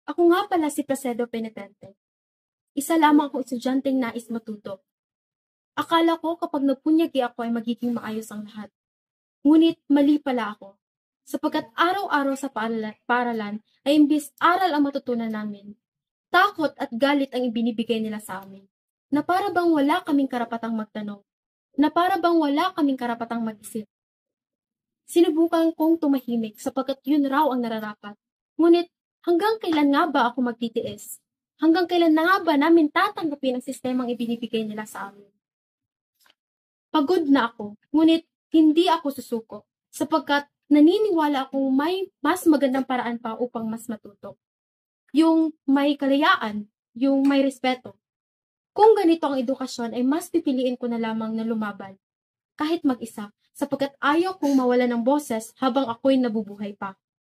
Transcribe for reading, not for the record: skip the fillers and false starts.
Ako nga pala si Placido Penitente. Isa lamang akong estudyanteng nais matuto. Akala ko kapag nagpunyagi ako ay magiging maayos ang lahat. Ngunit mali pala ako. Sapagkat araw-araw sa paaralan ay imbis aral ang matutunan namin. Takot at galit ang ibinibigay nila sa amin. Na para bang wala kaming karapatang magtanong. Na para bang wala kaming karapatang mag-isip. Sinubukan kong tumahimik sapagkat yun raw ang nararapat. Ngunit hanggang kailan nga ba ako magtitiis? Hanggang kailan na nga ba namin tatanggapin ang sistemang ibinibigay nila sa amin? Pagod na ako, ngunit hindi ako susuko, sapagkat naniniwala akong may mas magandang paraan pa upang mas matuto. Yung may kalayaan, yung may respeto. Kung ganito ang edukasyon ay mas pipiliin ko na lamang na lumaban, kahit mag-isa, sapagkat ayaw kong mawala ng boses habang ako'y nabubuhay pa.